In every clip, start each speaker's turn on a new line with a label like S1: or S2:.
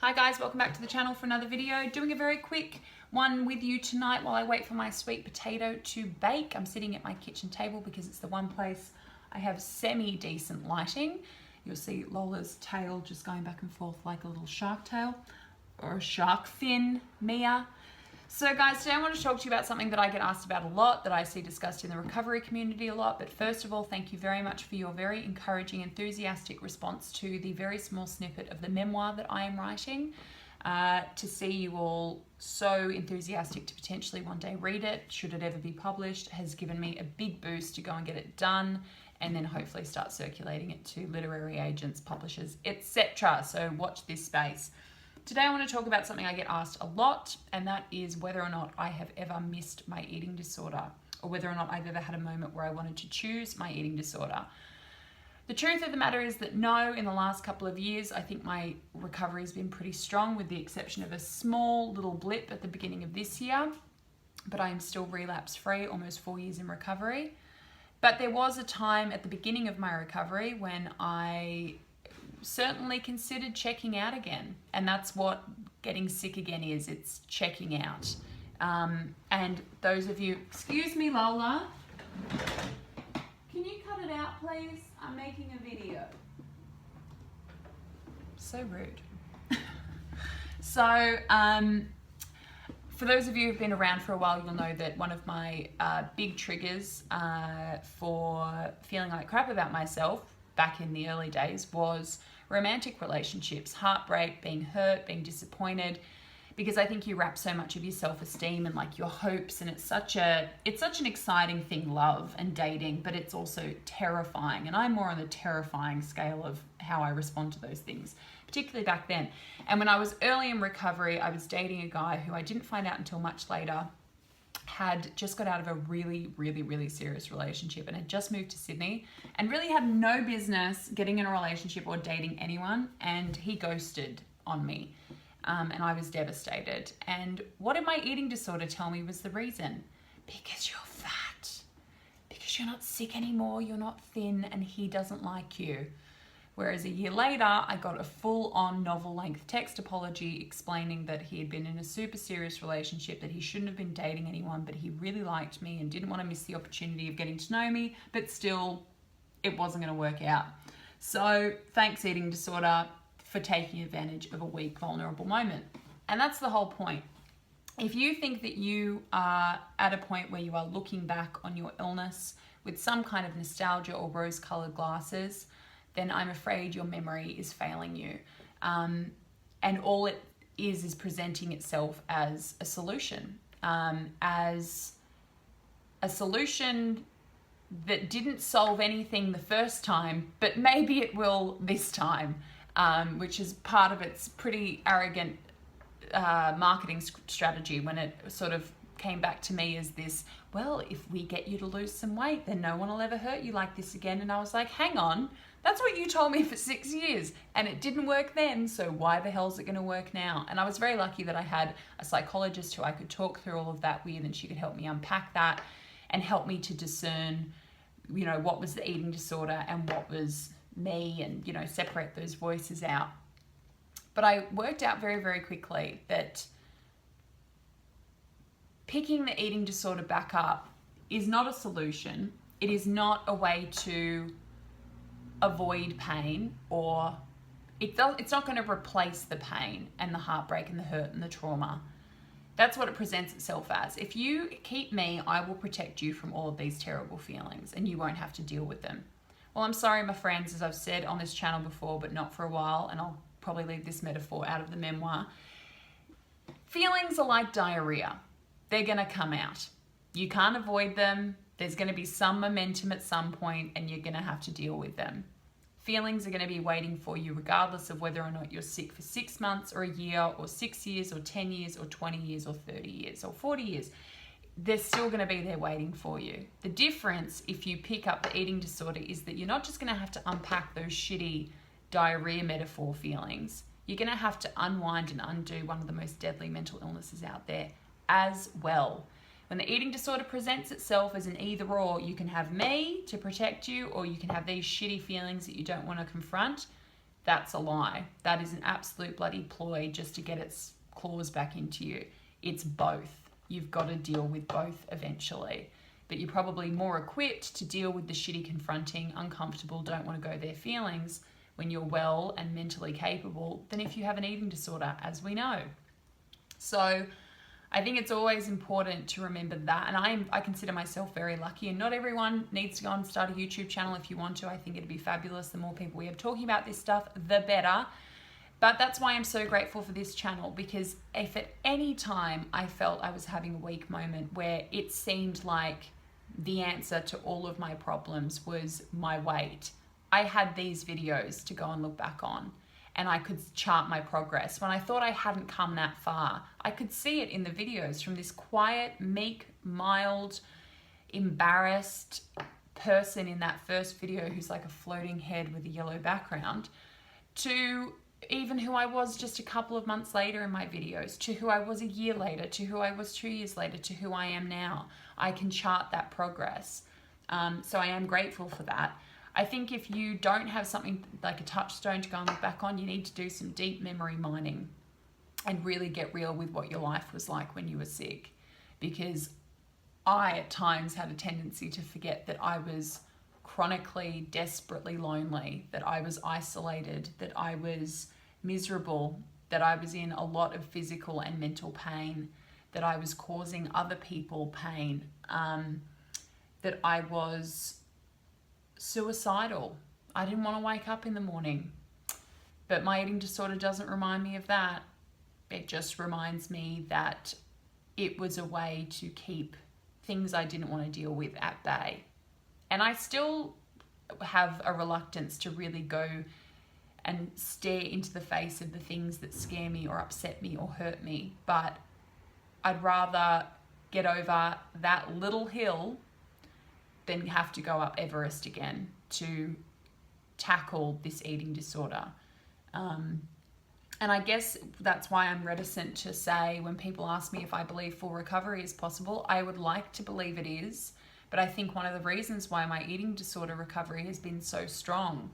S1: Hi guys, welcome back to the channel for another video. Doing a very quick one with you tonight while I wait for my sweet potato to bake. I'm sitting at my kitchen table because it's the one place I have semi-decent lighting. You'll see Lola's tail just going back and forth like a little shark tail or a shark fin, Mia. So guys, today I want to talk to you about something that I get asked about a lot, that I see discussed in the recovery community a lot. But first of all, thank you very much for your very encouraging, enthusiastic response to the very small snippet of the memoir that I am writing. To see you all so enthusiastic to potentially one day read it, should it ever be published, has given me a big boost to go and get it done and then hopefully start circulating it to literary agents, publishers, etc. So watch this space. Today I want to talk about something I get asked a lot, and that is whether or not I have ever missed my eating disorder, or whether or not I've ever had a moment where I wanted to choose my eating disorder. The truth of the matter is that no, in the last couple of years, I think my recovery has been pretty strong with the exception of a small little blip at the beginning of this year, but I am still relapse free, almost 4 years in recovery. But there was a time at the beginning of my recovery when I certainly considered checking out again, and that's what getting sick again is. It's checking out. And those of you, excuse me Lola, can you cut it out please? I'm making a video. So rude. So for those of you who've been around for a while, you'll know that one of my big triggers for feeling like crap about myself back in the early days was romantic relationships, heartbreak, being hurt, being disappointed, because I think you wrap so much of your self-esteem and like your hopes, and it's such an exciting thing, love and dating, but it's also terrifying. And I'm more on the terrifying scale of how I respond to those things, particularly back then. And when I was early in recovery, I was dating a guy who I didn't find out until much later had just got out of a really serious relationship and had just moved to Sydney and really had no business getting in a relationship or dating anyone, and he ghosted on me. And I was devastated. And what did my eating disorder tell me was the reason? Because you're fat. Because you're not sick anymore, you're not thin, and he doesn't like you. Whereas a year later, I got a full-on novel-length text apology explaining that he had been in a super serious relationship, that he shouldn't have been dating anyone, but he really liked me and didn't want to miss the opportunity of getting to know me, but still, it wasn't going to work out. So thanks, eating disorder, for taking advantage of a weak, vulnerable moment. And that's the whole point. If you think that you are at a point where you are looking back on your illness with some kind of nostalgia or rose-colored glasses, then I'm afraid your memory is failing you. And all it is presenting itself as a solution. As a solution that didn't solve anything the first time, but maybe it will this time, which is part of its pretty arrogant marketing strategy when it sort of came back to me as this, well, if we get you to lose some weight, then no one will ever hurt you like this again. And I was like, hang on, that's what you told me for 6 years and it didn't work then, so why the hell is it going to work now? And I was very lucky that I had a psychologist who I could talk through all of that with, and she could help me unpack that and help me to discern, you know, what was the eating disorder and what was me, and, you know, separate those voices out. But I worked out very quickly that picking the eating disorder back up is not a solution. It is not a way to avoid pain, or it's not going to replace the pain and the heartbreak and the hurt and the trauma. That's what it presents itself as. If you keep me, I will protect you from all of these terrible feelings and you won't have to deal with them. Well, I'm sorry, my friends, as I've said on this channel before, but not for a while, and I'll probably leave this metaphor out of the memoir. Feelings are like diarrhea. They're going to come out. You can't avoid them. There's going to be some momentum at some point, and you're going to have to deal with them. Feelings are going to be waiting for you regardless of whether or not you're sick for 6 months or a year or 6 years or 10 years or 20 years or 30 years or 40 years. They're still going to be there waiting for you. The difference, if you pick up the eating disorder, is that you're not just going to have to unpack those shitty diarrhea metaphor feelings. You're going to have to unwind and undo one of the most deadly mental illnesses out there as well. When the eating disorder presents itself as an either or, you can have me to protect you, or you can have these shitty feelings that you don't want to confront. that's a lie. That is an absolute bloody ploy just to get its claws back into you. It's both. You've got to deal with both eventually. But you're probably more equipped to deal with the shitty, confronting, uncomfortable, don't want to go there feelings when you're well and mentally capable than if you have an eating disorder, as we know. So I think it's always important to remember that. And I consider myself very lucky, and not everyone needs to go and start a YouTube channel if you want to. I think it'd be fabulous. The more people we have talking about this stuff, the better. But that's why I'm so grateful for this channel, because if at any time I felt I was having a weak moment where it seemed like the answer to all of my problems was my weight, I had these videos to go and look back on, and I could chart my progress. When I thought I hadn't come that far, I could see it in the videos, from this quiet, meek, mild, embarrassed person in that first video who's like a floating head with a yellow background, to even who I was just a couple of months later in my videos, to who I was a year later, to who I was 2 years later, to who I am now. I can chart that progress. So I am grateful for that. I think if you don't have something like a touchstone to go and look back on, you need to do some deep memory mining and really get real with what your life was like when you were sick. Because I at times had a tendency to forget that I was chronically, desperately lonely, that I was isolated, that I was miserable, that I was in a lot of physical and mental pain, that I was causing other people pain, that I was suicidal. I didn't want to wake up in the morning. But my eating disorder doesn't remind me of that. It just reminds me that it was a way to keep things I didn't want to deal with at bay. And I still have a reluctance to really go and stare into the face of the things that scare me or upset me or hurt me. But I'd rather get over that little hill than have to go up Everest again to tackle this eating disorder. And I guess that's why I'm reticent to say, when people ask me if I believe full recovery is possible, I would like to believe it is. But I think one of the reasons why my eating disorder recovery has been so strong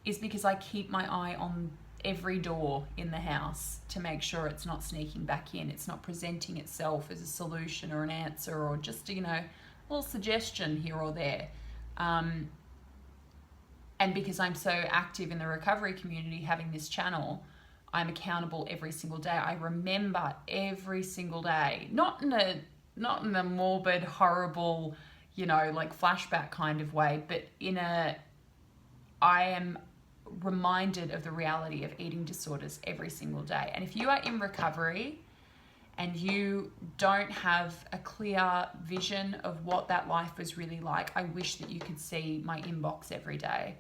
S1: is because I keep my eye on every door in the house to make sure it's not sneaking back in. It's not presenting itself as a solution or an answer or just, a little suggestion here or there. And because I'm so active in the recovery community, having this channel, I'm accountable every single day. I remember every single day, not in a morbid, horrible, like flashback kind of way, but I am reminded of the reality of eating disorders every single day. And if you are in recovery and you don't have a clear vision of what that life was really like, I wish that you could see my inbox every day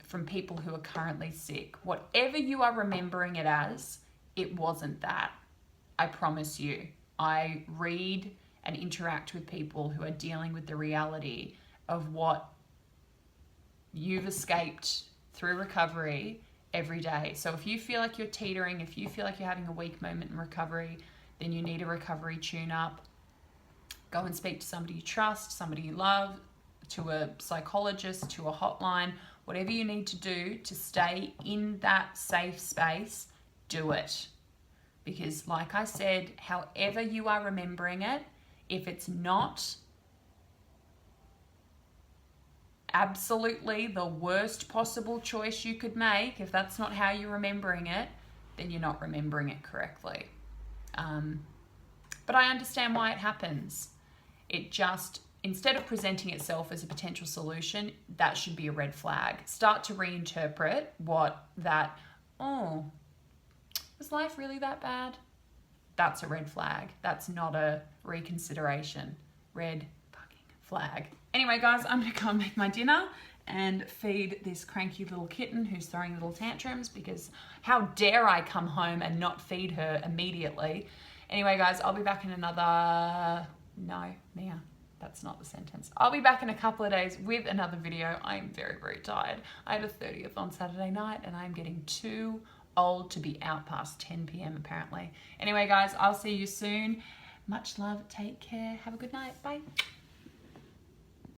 S1: from people who are currently sick. Whatever you are remembering it as, it wasn't that. I promise you. I read and interact with people who are dealing with the reality of what you've escaped through recovery every day. So if you feel like you're teetering, if you feel like you're having a weak moment in recovery, then you need a recovery tune-up. Go and speak to somebody you trust, somebody you love, to a psychologist, to a hotline, whatever you need to do to stay in that safe space, do it. Because like I said, however you are remembering it, if it's not absolutely the worst possible choice you could make, if that's not how you're remembering it, then you're not remembering it correctly. But I understand why it happens. It just, instead of presenting itself as a potential solution, that should be a red flag. Start to reinterpret was life really that bad? That's a red flag. That's not a reconsideration. Red fucking flag. Anyway, guys, I'm going to go and make my dinner and feed this cranky little kitten who's throwing little tantrums, because how dare I come home and not feed her immediately. Anyway, guys, I'll be back in that's not the sentence. I'll be back in a couple of days with another video. I'm very, very tired. I had a 30th on Saturday night and I'm getting too old to be out past 10 p.m. apparently. Anyway, guys, I'll see you soon. Much love. Take care. Have a good night. Bye.